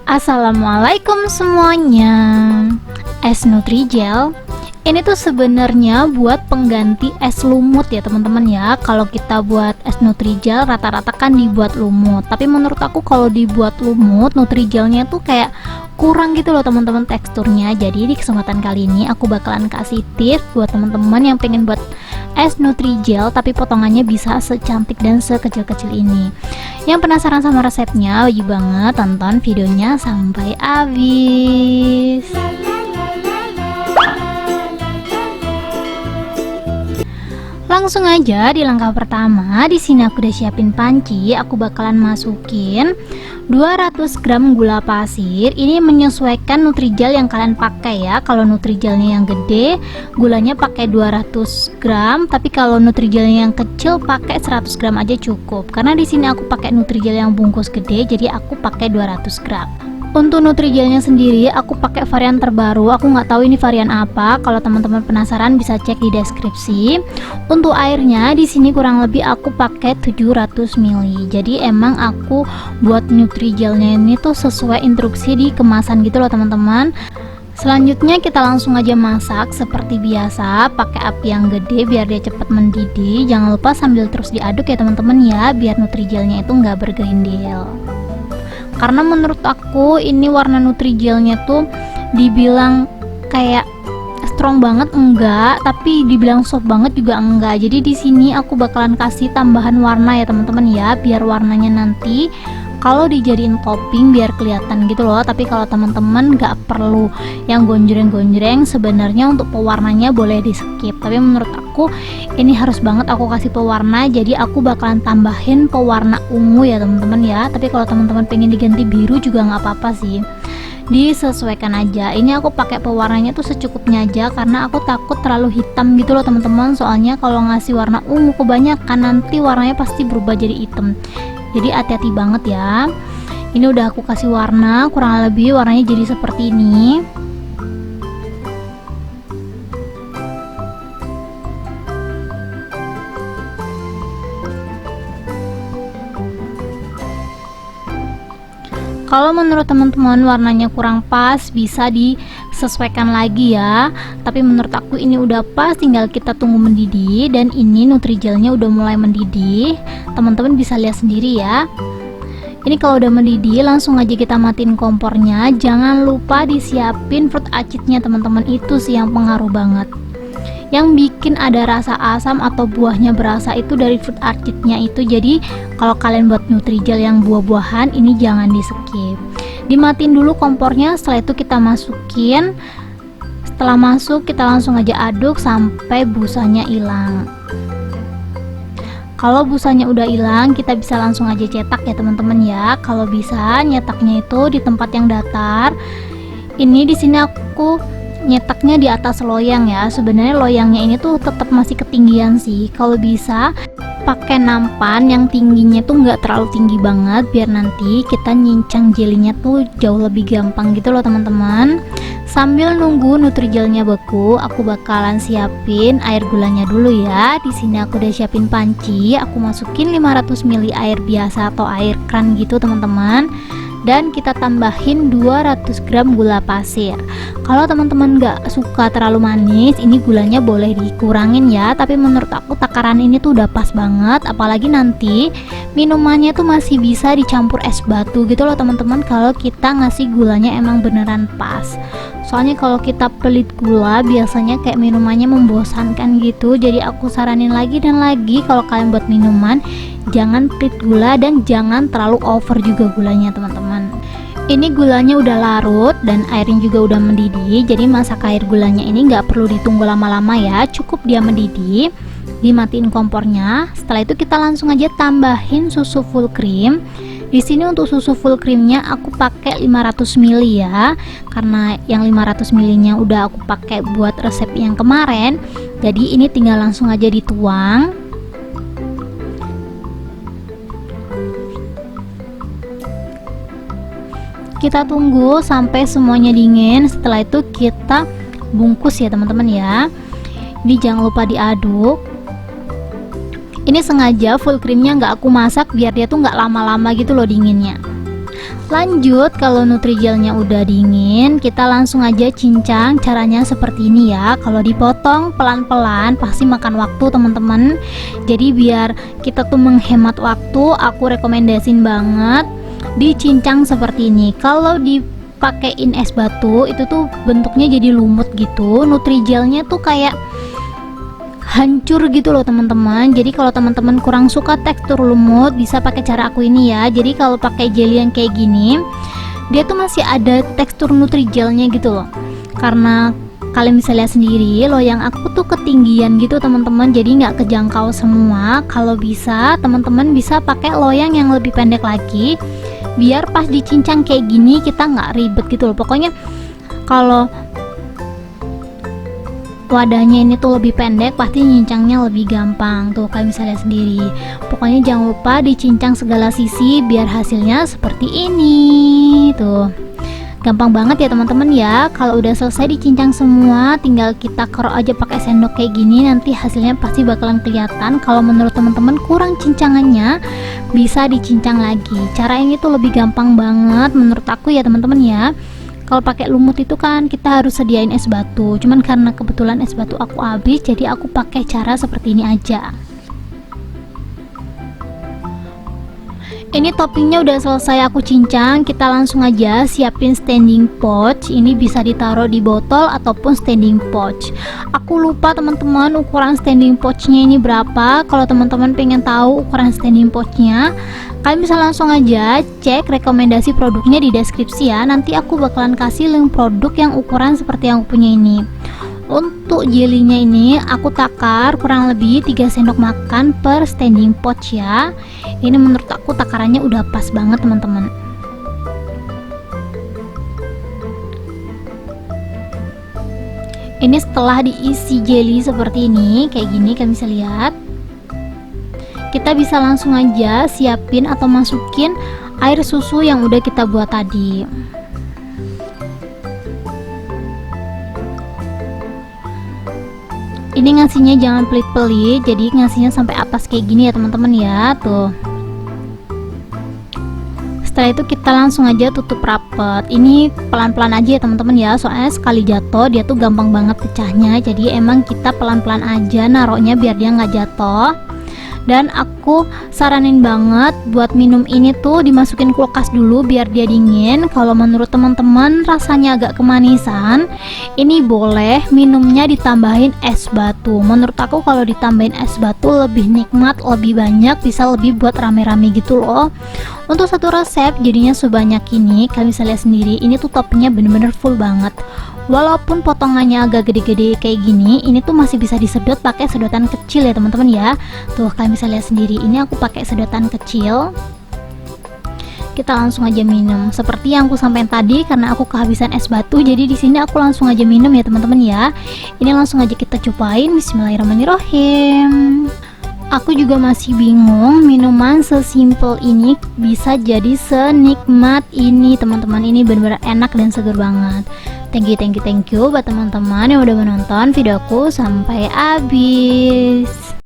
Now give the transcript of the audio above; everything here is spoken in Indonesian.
Assalamualaikum semuanya. Es Nutrijel ini tuh sebenarnya buat pengganti es lumut ya teman-teman ya. Kalau kita buat es Nutrijel rata-rata kan dibuat lumut, tapi menurut aku kalau dibuat lumut Nutrijelnya tuh kayak kurang gitu loh teman-teman teksturnya. Jadi di kesempatan kali ini aku bakalan kasih tips buat teman-teman yang pengen buat es Nutrijel tapi potongannya bisa secantik dan sekecil-kecil ini. Yang penasaran sama resepnya, wajib banget tonton videonya sampai habis. Langsung aja di langkah pertama. Di sini aku udah siapin panci. Aku bakalan masukin 200 gram gula pasir. Ini menyesuaikan Nutrijel yang kalian pakai ya. Kalau Nutrijelnya yang gede, gulanya pakai 200 gram. Tapi kalau Nutrijelnya yang kecil, pakai 100 gram aja cukup. Karena di sini aku pakai Nutrijel yang bungkus gede, jadi aku pakai 200 gram. Untuk Nutrijelnya sendiri aku pakai varian terbaru. Aku nggak tahu ini varian apa. Kalau teman-teman penasaran bisa cek di deskripsi. Untuk airnya di sini kurang lebih aku pakai 700 ml. Jadi emang aku buat Nutrijelnya ini tuh sesuai instruksi di kemasan gitu loh teman-teman. Selanjutnya kita langsung aja masak seperti biasa, pakai api yang gede biar dia cepat mendidih. Jangan lupa sambil terus diaduk ya teman-teman ya, biar Nutrijelnya itu nggak bergerindil. Karena menurut aku ini warna Nutrijelnya tuh dibilang kayak strong banget enggak, tapi dibilang soft banget juga enggak. Jadi di sini aku bakalan kasih tambahan warna ya teman-teman ya, biar warnanya nanti kalau dijadiin topping biar kelihatan gitu loh. Tapi kalau teman-teman nggak perlu yang gonjreng-gonjreng, sebenarnya untuk pewarnanya boleh di skip. Tapi menurut aku ini harus banget aku kasih pewarna, jadi aku bakalan tambahin pewarna ungu ya teman-teman ya. Tapi kalau teman-teman pengen diganti biru juga nggak apa-apa sih, disesuaikan aja. Ini aku pakai pewarnanya tuh secukupnya aja karena aku takut terlalu hitam gitu loh teman-teman. Soalnya kalau ngasih warna ungu kebanyakan nanti warnanya pasti berubah jadi hitam. Jadi hati-hati banget ya. Ini udah aku kasih warna, kurang lebih warnanya jadi seperti ini. Kalau menurut teman-teman warnanya kurang pas, bisa disesuaikan lagi ya. Tapi menurut aku ini udah pas, tinggal kita tunggu mendidih. Dan ini Nutrijelnya udah mulai mendidih. Teman-teman bisa lihat sendiri ya. Ini kalau udah mendidih langsung aja kita matiin kompornya. Jangan lupa disiapin fruit acitnya teman-teman, itu sih yang pengaruh banget. Yang bikin ada rasa asam atau buahnya berasa itu dari fruit acitnya itu. Jadi kalau kalian buat Nutrijel yang buah-buahan ini jangan di skip. Dimatiin dulu kompornya, setelah itu kita masukin. Setelah masuk kita langsung aja aduk sampai busanya hilang. Kalau busanya udah hilang, kita bisa langsung aja cetak ya teman-teman ya. Kalau bisa nyetaknya itu di tempat yang datar. Ini di sini aku nyetaknya di atas loyang ya. Sebenarnya loyangnya ini tuh tetap masih ketinggian sih. Kalau bisa pakai nampan yang tingginya tuh nggak terlalu tinggi banget, biar nanti kita nyincang jelinya tuh jauh lebih gampang gitu loh teman-teman. Sambil nunggu Nutrijelnya beku, aku bakalan siapin air gulanya dulu ya. Di sini aku udah siapin panci, aku masukin 500 ml air biasa atau air kran gitu teman-teman. Dan kita tambahin 200 gram gula pasir. Kalau teman-teman nggak suka terlalu manis, ini gulanya boleh dikurangin ya. Tapi menurut aku takaran ini tuh udah pas banget. Apalagi nanti minumannya tuh masih bisa dicampur es batu gitu loh teman-teman, kalau kita ngasih gulanya emang beneran pas. Soalnya kalau kita pelit gula biasanya kayak minumannya membosankan gitu. Jadi aku saranin lagi dan lagi, kalau kalian buat minuman jangan pelit gula dan jangan terlalu over juga gulanya teman-teman. Ini gulanya udah larut dan airnya juga udah mendidih. Jadi masak air gulanya ini nggak perlu ditunggu lama-lama ya, cukup dia mendidih. Dimatiin kompornya. Setelah itu kita langsung aja tambahin susu full cream. Di sini untuk susu full creamnya aku pakai 500 ml ya, karena yang 500 ml-nya udah aku pakai buat resep yang kemarin. Jadi ini tinggal langsung aja dituang. Kita tunggu sampai semuanya dingin. Setelah itu kita bungkus ya teman-teman ya. Ini jangan lupa diaduk. Ini sengaja full creamnya nggak aku masak biar dia tuh nggak lama-lama gitu loh dinginnya. Lanjut, kalau Nutrigelnya udah dingin, kita langsung aja cincang. Caranya seperti ini ya. Kalau dipotong pelan-pelan pasti makan waktu teman-teman. Jadi biar kita tuh menghemat waktu, aku rekomendasiin banget dicincang seperti ini. Kalau dipakein es batu itu tuh bentuknya jadi lumut gitu. Nutrigelnya tuh kayak hancur gitu loh teman-teman. Jadi kalau teman-teman kurang suka tekstur lumut, bisa pakai cara aku ini ya. Jadi kalau pakai jelly yang kayak gini, dia tuh masih ada tekstur Nutrigelnya gitu loh. Karena kalian bisa lihat sendiri, loyang aku tuh ketinggian gitu teman-teman, jadi nggak kejangkau semua. Kalau bisa teman-teman bisa pakai loyang yang lebih pendek lagi, biar pas dicincang kayak gini kita nggak ribet gitu loh. Pokoknya kalau wadahnya ini tuh lebih pendek, pasti nyincangnya lebih gampang. Tuh kalian bisa lihat sendiri. Pokoknya jangan lupa dicincang segala sisi biar hasilnya seperti ini. Tuh gampang banget ya teman-teman ya. Kalau udah selesai dicincang semua, tinggal kita kerok aja pakai sendok kayak gini. Nanti hasilnya pasti bakalan kelihatan. Kalau menurut teman-teman kurang cincangannya, bisa dicincang lagi. Cara ini tuh lebih gampang banget menurut aku ya teman-teman ya. Kalau pakai lumut itu kan kita harus sediain es batu. Cuman karena kebetulan es batu aku habis, jadi aku pakai cara seperti ini aja. Ini toppingnya udah selesai aku cincang. Kita langsung aja siapin standing pouch. Ini bisa ditaruh di botol ataupun standing pouch. Aku lupa teman-teman ukuran standing pouchnya ini berapa. Kalau teman-teman pengen tahu ukuran standing pouchnya, kalian bisa langsung aja cek rekomendasi produknya di deskripsi ya. Nanti aku bakalan kasih link produk yang ukuran seperti yang aku punya ini. Untuk jelinya ini aku takar kurang lebih 3 sendok makan per standing pouch ya. Ini menurut aku takarannya udah pas banget teman-teman. Ini setelah diisi jelly seperti ini, kayak gini kalian bisa lihat. Kita bisa langsung aja siapin atau masukin air susu yang udah kita buat tadi. Ini ngasihnya jangan pelit-pelit, jadi ngasihnya sampai atas kayak gini ya teman-teman ya. Tuh. Setelah itu kita langsung aja tutup rapet. Ini pelan-pelan aja ya teman-teman ya, soalnya sekali jatuh dia tuh gampang banget pecahnya. Jadi emang kita pelan-pelan aja naruhnya biar dia nggak jatuh. Dan aku saranin banget buat minum ini tuh dimasukin kulkas dulu biar dia dingin. Kalau menurut teman-teman rasanya agak kemanisan, ini boleh minumnya ditambahin es batu. Menurut aku kalau ditambahin es batu lebih nikmat, lebih banyak, bisa lebih buat rame-rame gitu loh. Untuk satu resep jadinya sebanyak ini, kalian bisa lihat sendiri. Ini tuh toppingnya bener-bener full banget. Walaupun potongannya agak gede-gede kayak gini, ini tuh masih bisa disedot pakai sedotan kecil ya teman-teman ya. Tuh kalian bisa lihat sendiri, ini aku pakai sedotan kecil. Kita langsung aja minum. Seperti yang aku sampaikan tadi, karena aku kehabisan es batu, jadi di sini aku langsung aja minum ya teman-teman ya. Ini langsung aja kita cobain. Bismillahirrahmanirrahim. Aku juga masih bingung minuman sesimpel ini bisa jadi senikmat ini teman-teman. Ini benar-benar enak dan segar banget. Thank you buat teman-teman yang udah menonton videoku sampai habis.